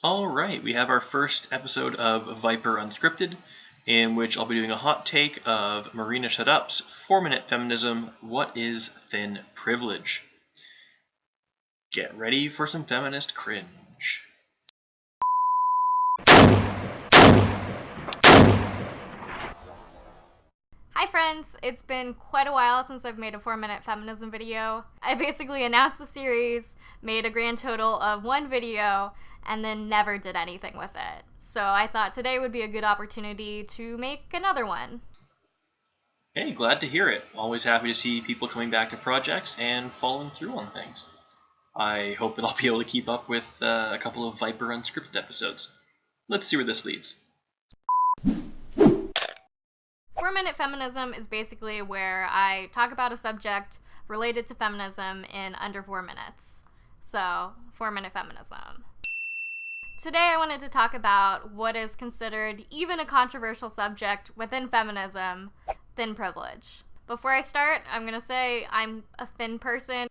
All right, we have our first episode of Viper Unscripted, in which I'll be doing a hot take of MarinaShutup's 4-Minute Feminism, What is Thin Privilege? Get ready for some feminist cringe. Hi friends, it's been quite a while since I've made a 4-minute feminism video. I basically announced the series, made a grand total of one video, and then never did anything with it. So I thought today would be a good opportunity to make another one. Hey, glad to hear it. Always happy to see people coming back to projects and following through on things. I hope that I'll be able to keep up with a couple of Viper Unscripted episodes. Let's see where this leads. 4-minute feminism is basically where I talk about a subject related to feminism in under 4 minutes. So, 4-minute feminism. Today I wanted to talk about what is considered even a controversial subject within feminism, thin privilege. Before I start, I'm going to say I'm a thin person.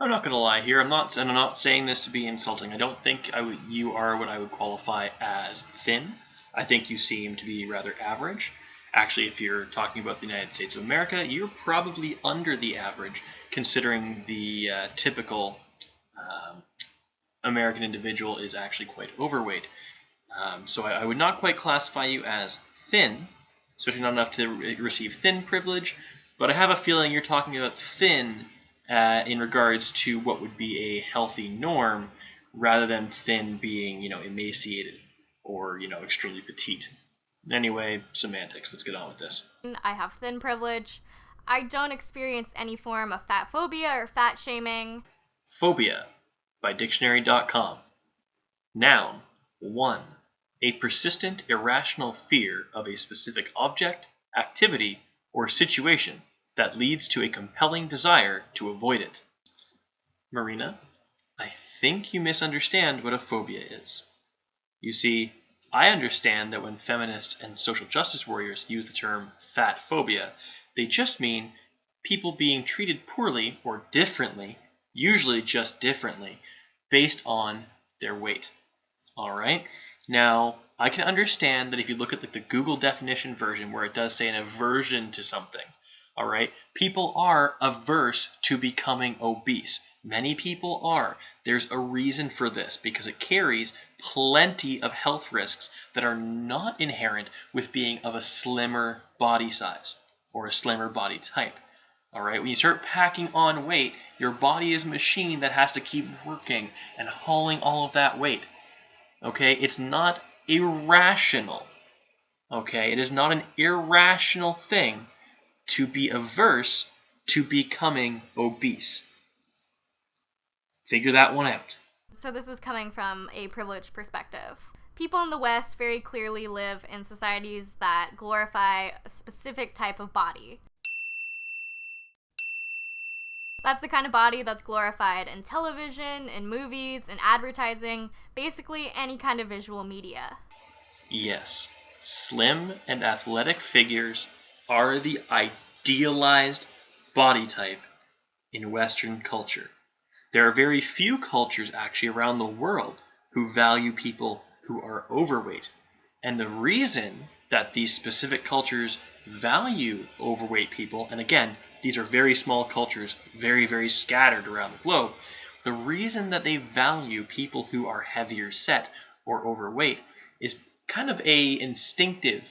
I'm not going to lie here. I'm not saying this to be insulting. I don't think you are what I would qualify as thin. I think you seem to be rather average. Actually, if you're talking about the United States of America, you're probably under the average, considering the typical American individual is actually quite overweight. So I would not quite classify you as thin, especially not enough to receive thin privilege, but I have a feeling you're talking about thin in regards to what would be a healthy norm, rather than thin being, emaciated or, extremely petite. Anyway, semantics. Let's get on with this. I have thin privilege. I don't experience any form of fat phobia or fat shaming. Phobia, by dictionary.com. Noun, 1. A persistent, irrational fear of a specific object, activity, or situation that leads to a compelling desire to avoid it. Marina, I think you misunderstand what a phobia is. You see, I understand that when feminists and social justice warriors use the term fat phobia, they just mean people being treated poorly or differently, usually just differently, based on their weight. Alright? Now, I can understand that if you look at the Google definition version where it does say an aversion to something, alright, people are averse to becoming obese. Many people are. There's a reason for this, because it carries plenty of health risks that are not inherent with being of a slimmer body size or a slimmer body type. Alright, when you start packing on weight, your body is a machine that has to keep working and hauling all of that weight. Okay, it's not irrational. Okay, it is not an irrational thing to be averse to becoming obese. Figure that one out. So this is coming from a privileged perspective. People in the West very clearly live in societies that glorify a specific type of body. That's the kind of body that's glorified in television, in movies, in advertising, basically any kind of visual media. Yes, slim and athletic figures are the idealized body type in Western culture. There are very few cultures actually around the world who value people who are overweight. And the reason that these specific cultures value overweight people, and again, these are very small cultures, very, very scattered around the globe, the reason that they value people who are heavier set or overweight is kind of an instinctive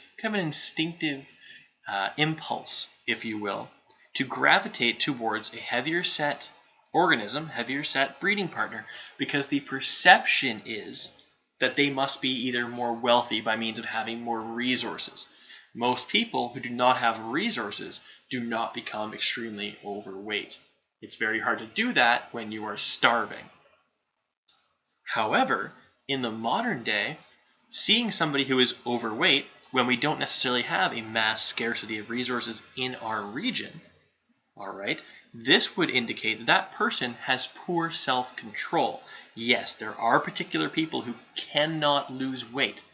impulse, if you will, to gravitate towards a heavier set organism, heavier set breeding partner, because the perception is that they must be either more wealthy by means of having more resources. Most people who do not have resources do not become extremely overweight. It's very hard to do that when you are starving. However, in the modern day, seeing somebody who is overweight when we don't necessarily have a mass scarcity of resources in our region, alright, this would indicate that that person has poor self-control. Yes, there are particular people who cannot lose weight.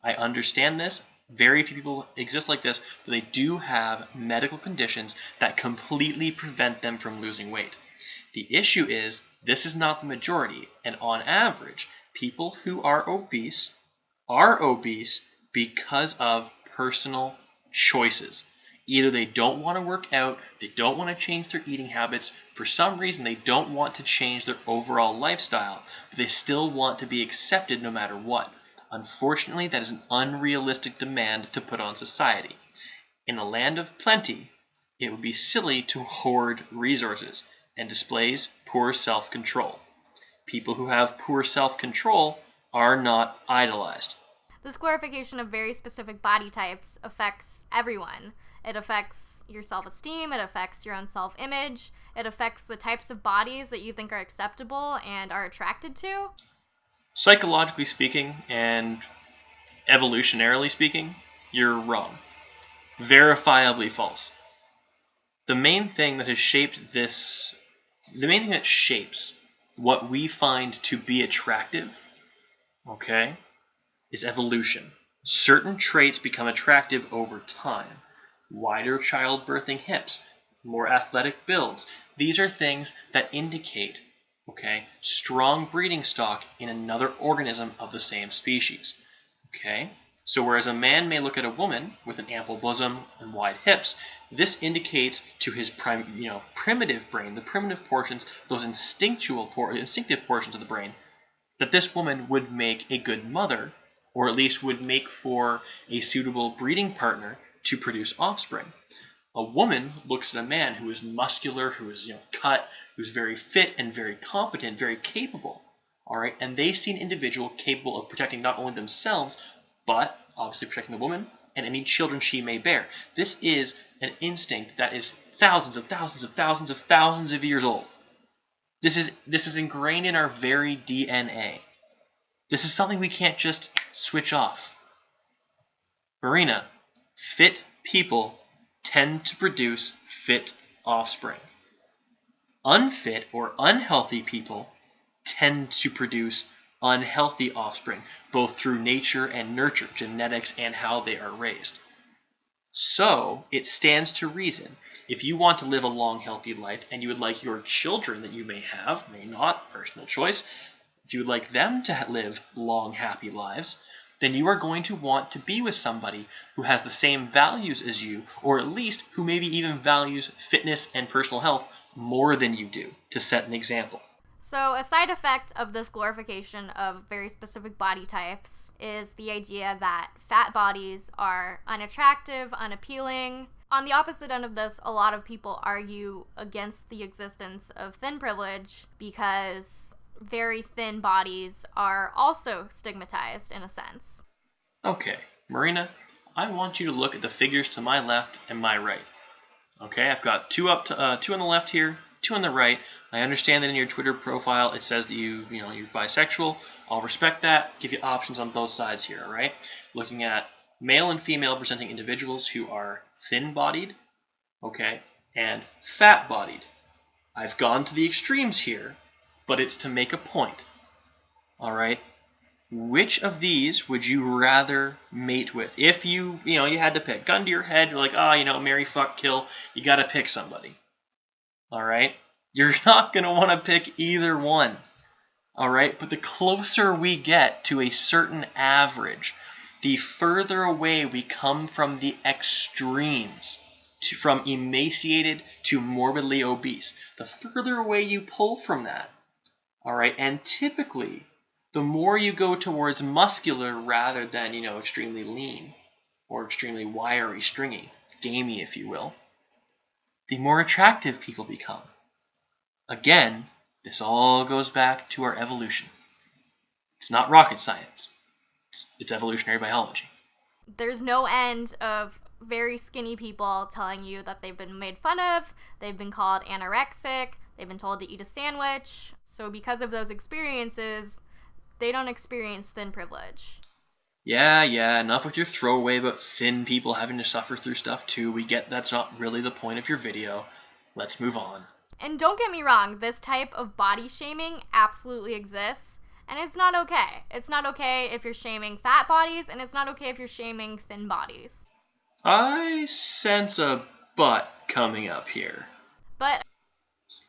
I understand this. Very few people exist like this, but they do have medical conditions that completely prevent them from losing weight. The issue is, this is not the majority, and on average, People who are obese because of personal choices. Either they don't want to work out, they don't want to change their eating habits, for some reason they don't want to change their overall lifestyle, but they still want to be accepted no matter what. Unfortunately, that is an unrealistic demand to put on society. In a land of plenty, it would be silly to hoard resources and displays poor self-control. People who have poor self-control are not idolized. This glorification of very specific body types affects everyone. It affects your self-esteem, it affects your own self-image, it affects the types of bodies that you think are acceptable and are attracted to. Psychologically speaking and evolutionarily speaking, you're wrong. Verifiably false. The main thing that shapes what we find to be attractive, okay, is evolution. Certain traits become attractive over time. Wider childbirthing hips, more athletic builds. These are things that indicate, okay, strong breeding stock in another organism of the same species. Okay? So whereas a man may look at a woman with an ample bosom and wide hips, this indicates to his primitive brain, the primitive portions, those instinctive portions of the brain, that this woman would make a good mother, or at least would make for a suitable breeding partner to produce offspring. A woman looks at a man who is muscular, who is cut, who's very fit and very competent, very capable. All right, and they see an individual capable of protecting not only themselves, but obviously protecting the woman and any children she may bear. This is an instinct that is thousands of years old. This is ingrained in our very DNA. This is something we can't just switch off. Marina, fit people tend to produce fit offspring. Unfit or unhealthy people tend to produce unhealthy offspring, both through nature and nurture, genetics, and how they are raised. So, it stands to reason, if you want to live a long, healthy life, and you would like your children that you may have, may not, personal choice, if you would like them to live long, happy lives, then you are going to want to be with somebody who has the same values as you, or at least who maybe even values fitness and personal health more than you do, to set an example. So a side effect of this glorification of very specific body types is the idea that fat bodies are unattractive, unappealing. On the opposite end of this, a lot of people argue against the existence of thin privilege because very thin bodies are also stigmatized in a sense. Okay, Marina, I want you to look at the figures to my left and my right. Okay, I've got two on the left here, two on the right. I understand that in your Twitter profile it says that you're bisexual. I'll respect that. Give you options on both sides here, all right? Looking at male and female presenting individuals who are thin-bodied, okay, and fat-bodied. I've gone to the extremes here, but it's to make a point, all right? Which of these would you rather mate with? If you had to pick, gun to your head, you're like, marry, fuck, kill, you got to pick somebody, all right? You're not going to want to pick either one, all right? But the closer we get to a certain average, the further away we come from the extremes, from emaciated to morbidly obese. The further away you pull from that, all right? And typically, the more you go towards muscular rather than, extremely lean or extremely wiry, stringy, gamey, if you will, the more attractive people become. Again, this all goes back to our evolution. It's not rocket science. It's evolutionary biology. There's no end of very skinny people telling you that they've been made fun of, they've been called anorexic, they've been told to eat a sandwich. So because of those experiences, they don't experience thin privilege. Yeah, enough with your throwaway about thin people having to suffer through stuff too. We get that's not really the point of your video. Let's move on. And don't get me wrong, this type of body shaming absolutely exists, and it's not okay. It's not okay if you're shaming fat bodies, and it's not okay if you're shaming thin bodies. I sense a but coming up here. But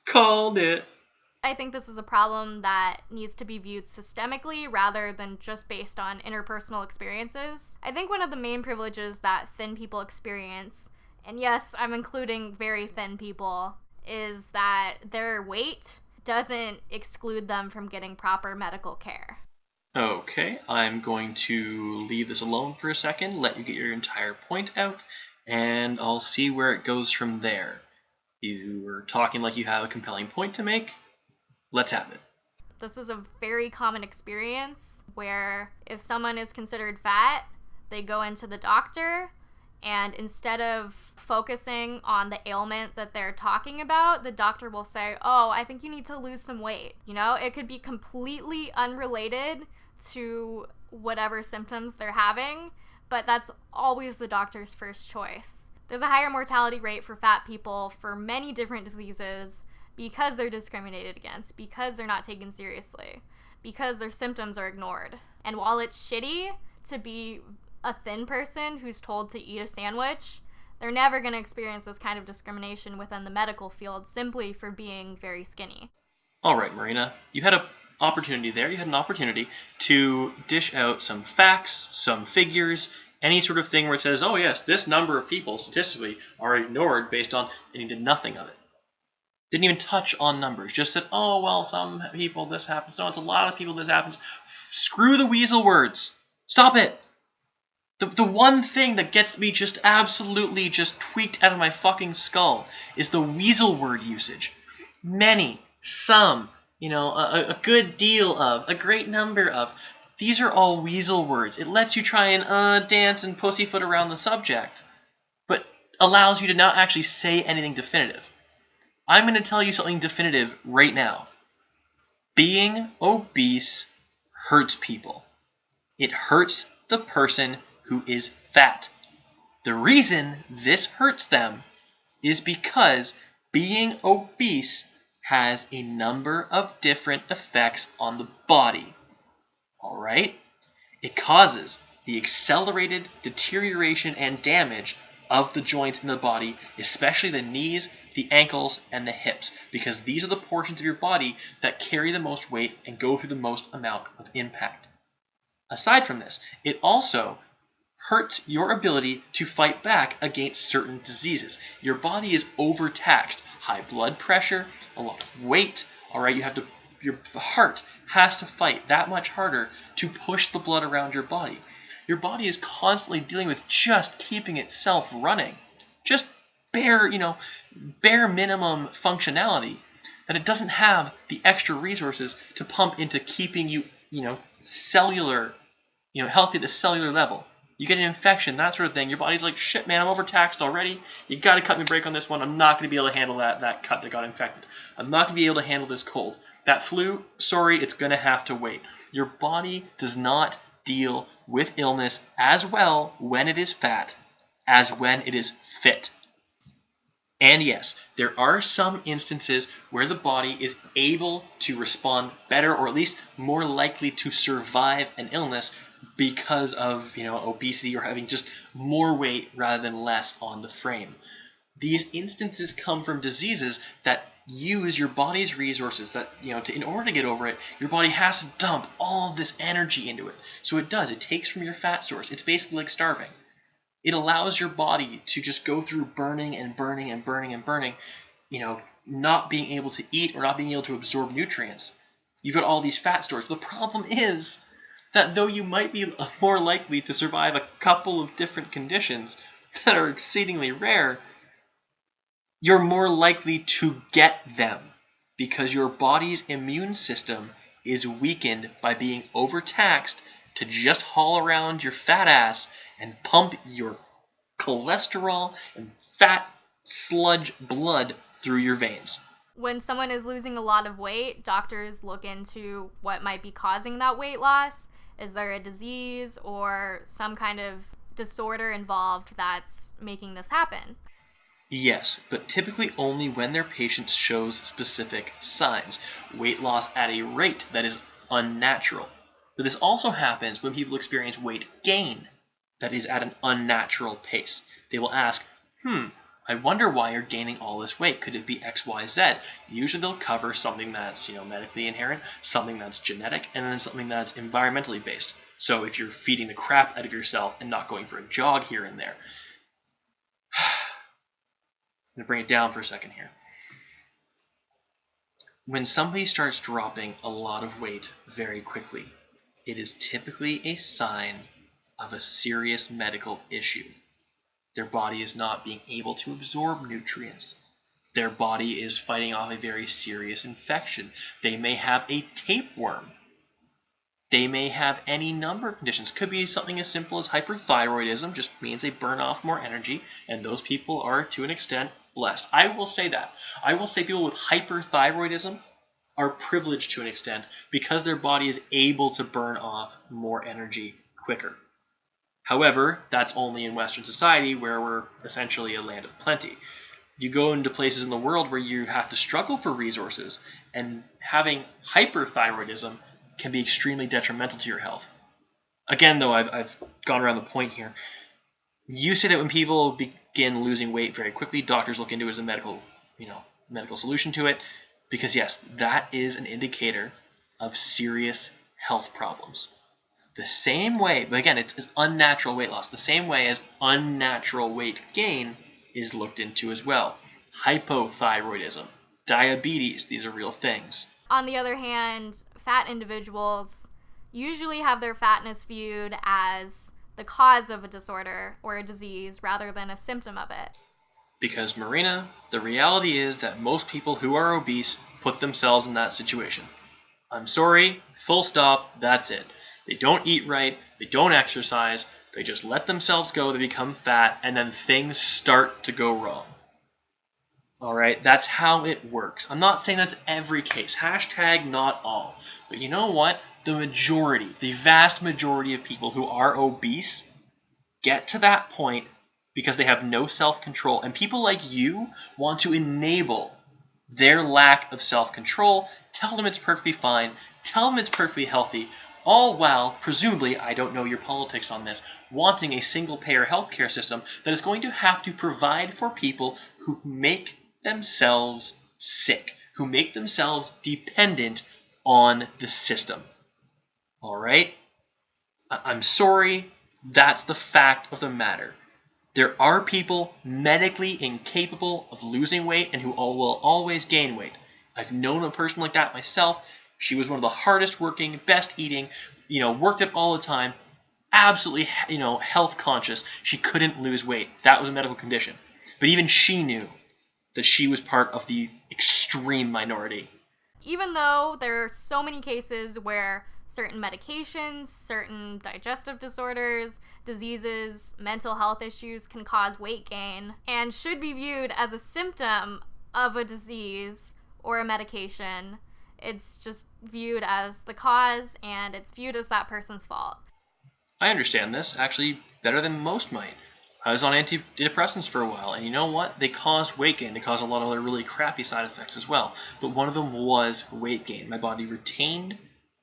called it. I think this is a problem that needs to be viewed systemically rather than just based on interpersonal experiences. I think one of the main privileges that thin people experience, and yes, I'm including very thin people, is that their weight doesn't exclude them from getting proper medical care. Okay, I'm going to leave this alone for a second, let you get your entire point out, and I'll see where it goes from there. You were talking like you have a compelling point to make. Let's have it. This is a very common experience where if someone is considered fat, they go into the doctor, and instead of focusing on the ailment that they're talking about, the doctor will say, oh, I think you need to lose some weight. You know, it could be completely unrelated to whatever symptoms they're having, but that's always the doctor's first choice. There's a higher mortality rate for fat people for many different diseases because they're discriminated against, because they're not taken seriously, because their symptoms are ignored. And while it's shitty to be a thin person who's told to eat a sandwich, they're never going to experience this kind of discrimination within the medical field simply for being very skinny. All right, Marina, you had an opportunity there. You had an opportunity to dish out some facts, some figures, any sort of thing where it says, oh yes, this number of people statistically are ignored based on, and you did nothing of it. Didn't even touch on numbers. Just said, oh, well, some people this happens. So it's a lot of people this happens. Screw the weasel words. Stop it. The one thing that gets me just absolutely just tweaked out of my fucking skull is the weasel word usage. Many, some, a good deal of, a great number of. These are all weasel words. It lets you try and dance and pussyfoot around the subject, but allows you to not actually say anything definitive. I'm going to tell you something definitive right now. Being obese hurts people. It hurts the person who is fat. The reason this hurts them is because being obese has a number of different effects on the body. All right? It causes the accelerated deterioration and damage of the joints in the body, especially the knees, the ankles, and the hips, because these are the portions of your body that carry the most weight and go through the most amount of impact. Aside from this, it also hurts your ability to fight back against certain diseases. Your body is overtaxed. High blood pressure, a lot of weight, all right? Your heart has to fight that much harder to push the blood around your body. Your body is constantly dealing with just keeping itself running. Just bare minimum functionality, that it doesn't have the extra resources to pump into keeping you, cellular, healthy at the cellular level. You get an infection, that sort of thing. Your body's like, shit, man, I'm overtaxed already. You got to cut me a break on this one. I'm not going to be able to handle that cut that got infected. I'm not going to be able to handle this cold. That flu, sorry, it's going to have to wait. Your body does not deal with illness as well when it is fat as when it is fit. And yes, there are some instances where the body is able to respond better, or at least more likely to survive an illness because of, obesity or having just more weight rather than less on the frame. These instances come from diseases that use your body's resources, that, in order to get over it, your body has to dump all this energy into it. So it does. It takes from your fat source. It's basically like starving. It allows your body to just go through burning and burning and burning and burning, not being able to eat or not being able to absorb nutrients. You've got all these fat stores. The problem is that though you might be more likely to survive a couple of different conditions that are exceedingly rare, you're more likely to get them because your body's immune system is weakened by being overtaxed to just haul around your fat ass and pump your cholesterol and fat sludge blood through your veins. When someone is losing a lot of weight, doctors look into what might be causing that weight loss. Is there a disease or some kind of disorder involved that's making this happen? Yes, but typically only when their patient shows specific signs. Weight loss at a rate that is unnatural. But this also happens when people experience weight gain that is at an unnatural pace. They will ask, I wonder why you're gaining all this weight. Could it be X, Y, Z? Usually they'll cover something that's, medically inherent, something that's genetic, and then something that's environmentally based. So if you're feeding the crap out of yourself and not going for a jog here and there. I'm going to bring it down for a second here. When somebody starts dropping a lot of weight very quickly, it is typically a sign of a serious medical issue. Their body is not being able to absorb nutrients. Their body is fighting off a very serious infection. They may have a tapeworm. They may have any number of conditions. Could be something as simple as hyperthyroidism, just means they burn off more energy, and those people are, to an extent, blessed. I will say that. I will say people with hyperthyroidism are privileged to an extent because their body is able to burn off more energy quicker. However, that's only in Western society where we're essentially a land of plenty. You go into places in the world where you have to struggle for resources, and having hyperthyroidism can be extremely detrimental to your health. Again, though, I've gone around the point here. You say that when people begin losing weight very quickly, doctors look into it as a medical solution to it, because yes, that is an indicator of serious health problems. The same way, but again, it's unnatural weight loss. The same way as unnatural weight gain is looked into as well. Hypothyroidism, diabetes, these are real things. On the other hand, fat individuals usually have their fatness viewed as the cause of a disorder or a disease rather than a symptom of it. Because, Marina, the reality is that most people who are obese put themselves in that situation. I'm sorry, full stop, that's it. They don't eat right, they don't exercise, they just let themselves go, they become fat, and then things start to go wrong. Alright, that's how it works. I'm not saying that's every case. Hashtag not all. But you know what? The vast majority of people who are obese get to that point because they have no self-control. And people like you want to enable their lack of self-control, tell them it's perfectly fine, tell them it's perfectly healthy, all while, presumably, I don't know your politics on this, wanting a single-payer healthcare system that is going to have to provide for people who make themselves sick, who make themselves dependent on the system. All right? I'm sorry, that's the fact of the matter. There are people medically incapable of losing weight and who will always gain weight. I've known a person like that myself. She was one of the hardest working, best eating, worked it all the time, absolutely, health conscious. She couldn't lose weight. That was a medical condition. But even she knew that she was part of the extreme minority. Even though there are so many cases where certain medications, certain digestive disorders, diseases, mental health issues can cause weight gain and should be viewed as a symptom of a disease or a medication, it's just viewed as the cause and it's viewed as that person's fault. I understand this, actually, better than most might. I was on antidepressants for a while, and you know what? They caused weight gain. They caused a lot of other really crappy side effects as well. But one of them was weight gain. My body retained,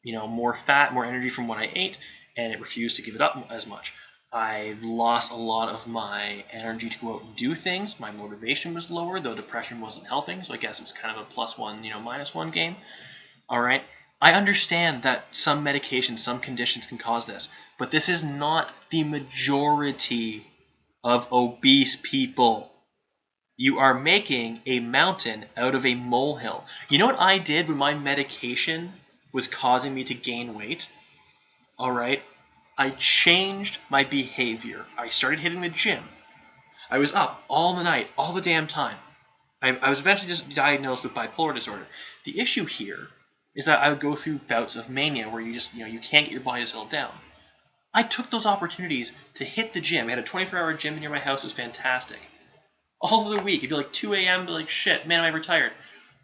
more fat, more energy from what I ate, and it refused to give it up as much. I lost a lot of my energy to go out and do things. My motivation was lower, though depression wasn't helping, so I guess it was kind of a +1, -1 game. All right? I understand that some medications, some conditions can cause this, but this is not the majority of obese people. You are making a mountain out of a molehill. You know what I did when my medication was causing me to gain weight? All right? I changed my behavior. I started hitting the gym. I was up all the night, all the damn time. I was eventually just diagnosed with bipolar disorder. The issue here is that I would go through bouts of mania where you just, you can't get your body to settle down. I took those opportunities to hit the gym. We had a 24-hour gym near my house. It was fantastic. All of the week, it'd be like 2 a.m., be like, shit, man, am I retired?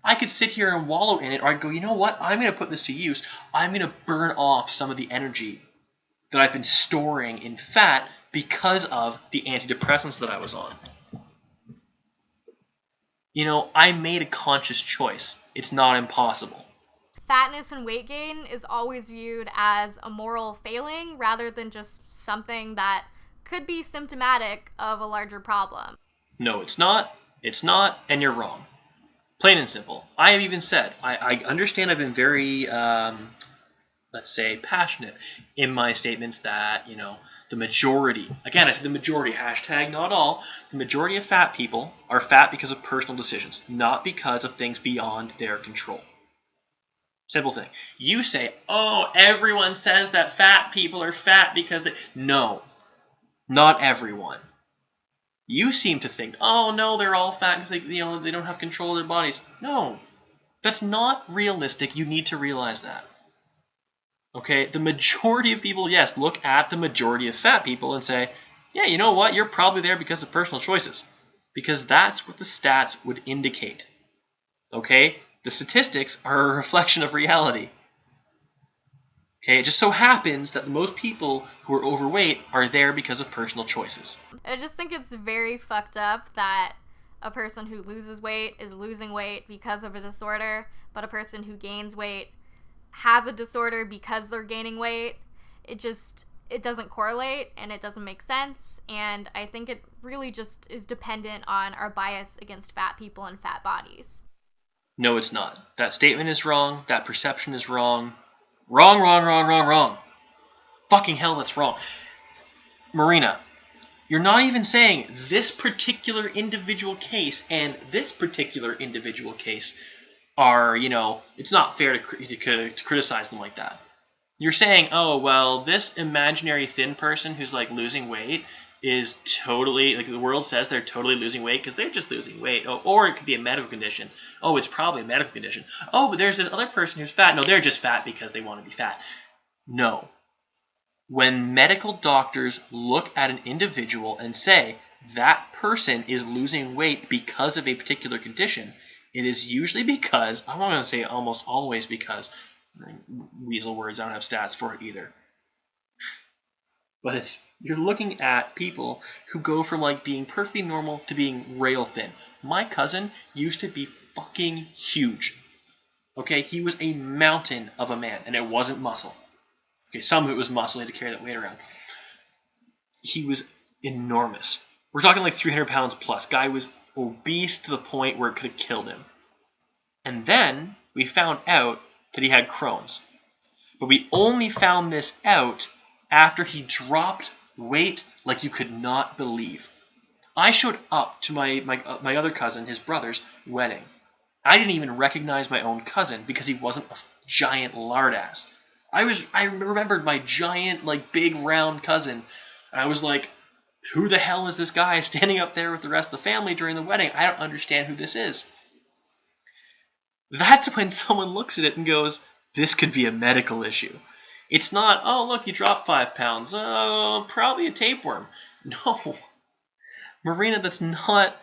I could sit here and wallow in it, or I'd go, you know what? I'm going to put this to use. I'm going to burn off some of the energy that I've been storing in fat because of the antidepressants that I was on. I made a conscious choice. It's not impossible. Fatness and weight gain is always viewed as a moral failing rather than just something that could be symptomatic of a larger problem. No, it's not. It's not, and you're wrong. Plain and simple. I have even said, I understand I've been very, let's say, passionate in my statements that, the majority, again, I said the majority, hashtag not all, the majority of fat people are fat because of personal decisions, not because of things beyond their control. Simple thing. You say, oh, everyone says that fat people are fat because they... No, not everyone. You seem to think, oh no, they're all fat because they don't have control of their bodies. No, that's not realistic. You need to realize that. Okay, the majority of people, yes, look at the majority of fat people and say, yeah, you know what? You're probably there because of personal choices. Because that's what the stats would indicate. Okay, the statistics are a reflection of reality. Okay, it just so happens that most people who are overweight are there because of personal choices. I just think it's very fucked up that a person who loses weight is losing weight because of a disorder, but a person who gains weight has a disorder because they're gaining weight. It doesn't correlate and it doesn't make sense, and I think it really just is dependent on our bias against fat people and fat bodies. No, it's not. That statement is wrong. That perception is wrong. Wrong, wrong, wrong, wrong, wrong. Fucking hell, that's wrong. Marina, you're not even saying this particular individual case and this particular individual case are, it's not fair to criticize them like that. You're saying, oh, well, this imaginary thin person who's, losing weight is totally, the world says they're totally losing weight because they're just losing weight. Oh, or it could be a medical condition. Oh, it's probably a medical condition. Oh, but there's this other person who's fat. No, they're just fat because they want to be fat. No. When medical doctors look at an individual and say that person is losing weight because of a particular condition, it is usually because, I'm not going to say almost always because, weasel words, I don't have stats for it either. But you're looking at people who go from being perfectly normal to being rail thin. My cousin used to be fucking huge. Okay, he was a mountain of a man, and it wasn't muscle. Okay, some of it was muscle, he had to carry that weight around. He was enormous. We're talking 300 pounds plus. Guy was obese to the point where it could have killed him. And then we found out that he had Crohn's. But we only found this out after he dropped weight like you could not believe. I showed up to my other cousin, his brother's, wedding. I didn't even recognize my own cousin because he wasn't a giant lard ass. I remembered my giant, big round cousin. And I was like, who the hell is this guy standing up there with the rest of the family during the wedding? I don't understand who this is. That's when someone looks at it and goes, this could be a medical issue. It's not, oh, look, you dropped 5 pounds. Oh, probably a tapeworm. No. Marina, that's not...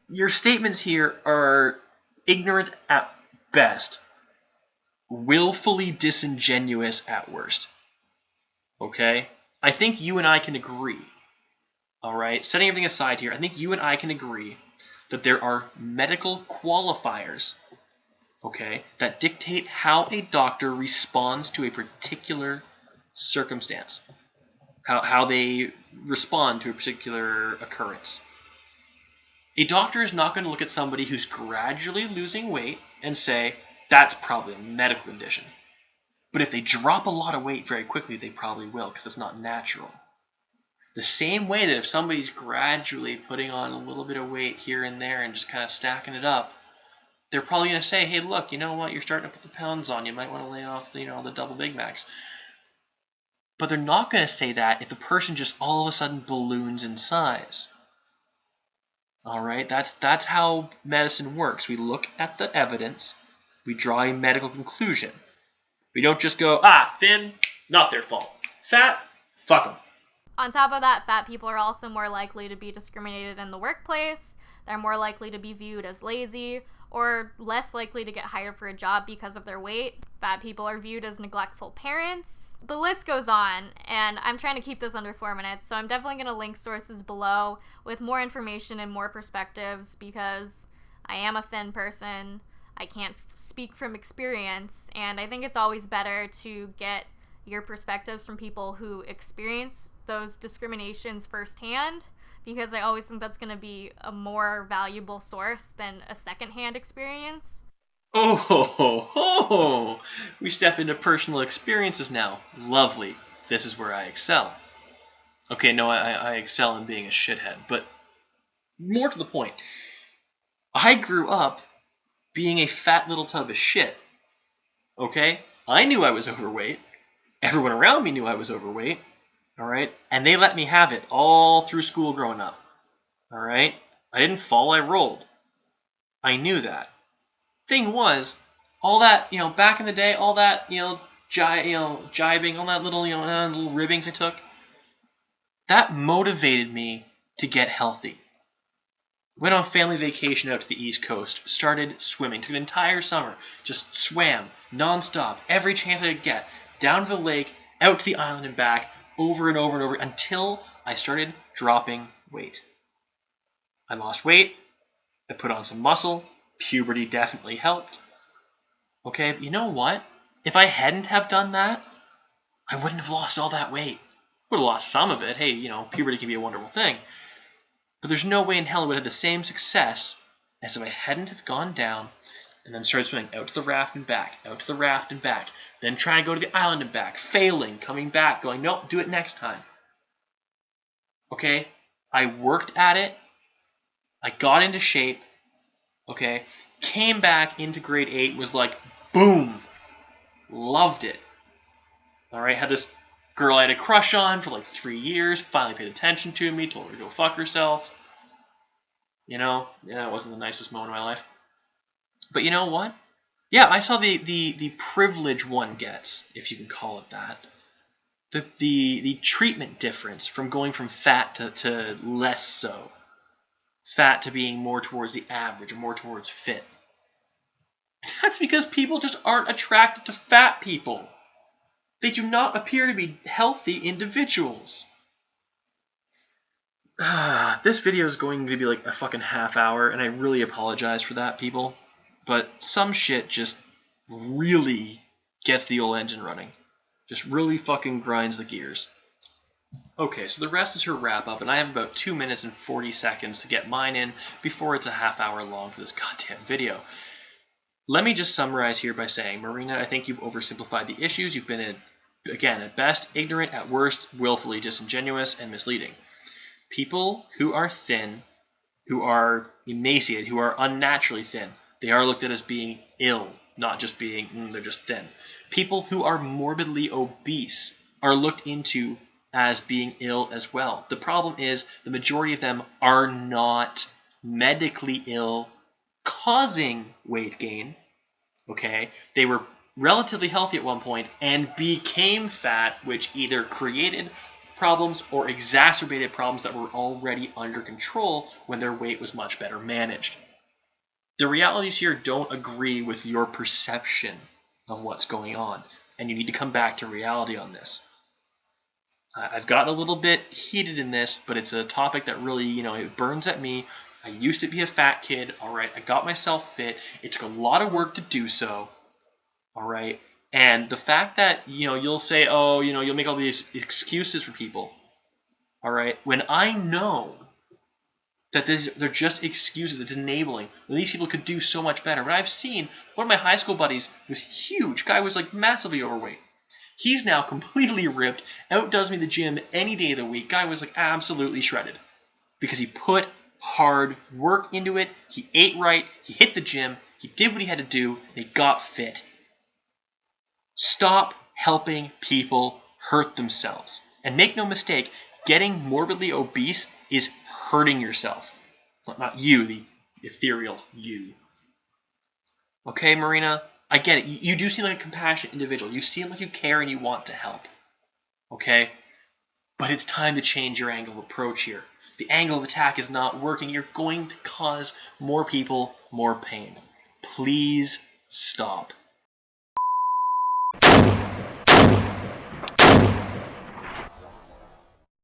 Your statements here are ignorant at best. Willfully disingenuous at worst. Okay? I think you and I can agree. Alright? Setting everything aside here, I think you and I can agree that there are medical qualifiers, okay, that dictate how a doctor responds to a particular circumstance, how they respond to a particular occurrence. A doctor is not going to look at somebody who's gradually losing weight and say, that's probably a medical condition. But if they drop a lot of weight very quickly, they probably will, because it's not natural. The same way that if somebody's gradually putting on a little bit of weight here and there and just kind of stacking it up, they're probably going to say, hey, look, you know what? You're starting to put the pounds on. You might want to lay off, the double Big Macs. But they're not going to say that if the person just all of a sudden balloons in size. All right? That's how medicine works. We look at the evidence. We draw a medical conclusion. We don't just go, thin, not their fault. Fat, fuck them. On top of that, fat people are also more likely to be discriminated in the workplace. They're more likely to be viewed as lazy, or less likely to get hired for a job because of their weight. Fat people are viewed as neglectful parents. The list goes on, and I'm trying to keep this under 4 minutes, so I'm definitely going to link sources below with more information and more perspectives because I am a thin person. I can't speak from experience, and I think it's always better to get your perspectives from people who experience those discriminations firsthand because I always think that's going to be a more valuable source than a secondhand experience. Oh, ho, ho, ho. We step into personal experiences now. Lovely. This is where I excel. Okay, no, I excel in being a shithead, but more to the point, I grew up being a fat little tub of shit. Okay? I knew I was overweight. Everyone around me knew I was overweight. Alright? And they let me have it all through school growing up. Alright? I didn't fall, I rolled. I knew that. Thing was, all that, back in the day, all that, jibing, all that little, little ribbings I took, that motivated me to get healthy. Went on family vacation out to the East Coast, started swimming, took an entire summer, just swam nonstop, every chance I could get, down to the lake, out to the island and back, over and over and over, until I started dropping weight. I lost weight, I put on some muscle, puberty definitely helped. Okay, but you know what? If I hadn't have done that, I wouldn't have lost all that weight. Would have lost some of it. Hey, puberty can be a wonderful thing. But there's no way in hell I would have the same success as if I hadn't have gone down and then started swimming out to the raft and back, out to the raft and back, then trying to go to the island and back, failing, coming back, going, nope, do it next time. Okay? I worked at it. I got into shape. Okay? Came back into grade 8, was like, boom! Loved it. Alright, had this girl I had a crush on for like 3 years, finally paid attention to me, told her to go fuck herself. Yeah, it wasn't the nicest moment of my life. But you know what? Yeah, I saw the privilege one gets, if you can call it that. The treatment difference from going from fat to less so. Fat to being more towards the average or more towards fit. That's because people just aren't attracted to fat people. They do not appear to be healthy individuals. This video is going to be like a fucking half hour, and I really apologize for that, people. But some shit just really gets the old engine running. Just really fucking grinds the gears. Okay, so the rest is her wrap-up, and I have about 2 minutes and 40 seconds to get mine in before it's a half hour long for this goddamn video. Let me just summarize here by saying, Marina, I think you've oversimplified the issues. You've been, again, at best, ignorant, at worst, willfully disingenuous and misleading. People who are thin, who are emaciated, who are unnaturally thin, they are looked at as being ill, not just being, they're just thin. People who are morbidly obese are looked into as being ill as well. The problem is the majority of them are not medically ill, causing weight gain. Okay, they were relatively healthy at one point and became fat, which either created problems or exacerbated problems that were already under control when their weight was much better managed. The realities here don't agree with your perception of what's going on, and you need to come back to reality on this. I've gotten a little bit heated in this, but it's a topic that really, it burns at me. I used to be a fat kid, all right? I got myself fit. It took a lot of work to do so, all right? And the fact that, you'll say, oh, you'll make all these excuses for people, all right? When I know that they're just excuses, it's enabling. When these people could do so much better. When I've seen one of my high school buddies was huge. Guy was like massively overweight. He's now completely ripped, outdoes me at the gym any day of the week. Guy was like absolutely shredded because he put hard work into it. He ate right. He hit the gym. He did what he had to do, and he got fit. Stop helping people hurt themselves. And make no mistake, getting morbidly obese is hurting yourself. Not you, the ethereal you. Okay, Marina? I get it. You do seem like a compassionate individual. You seem like you care and you want to help. Okay? But it's time to change your angle of approach here. The angle of attack is not working. You're going to cause more people more pain. Please stop.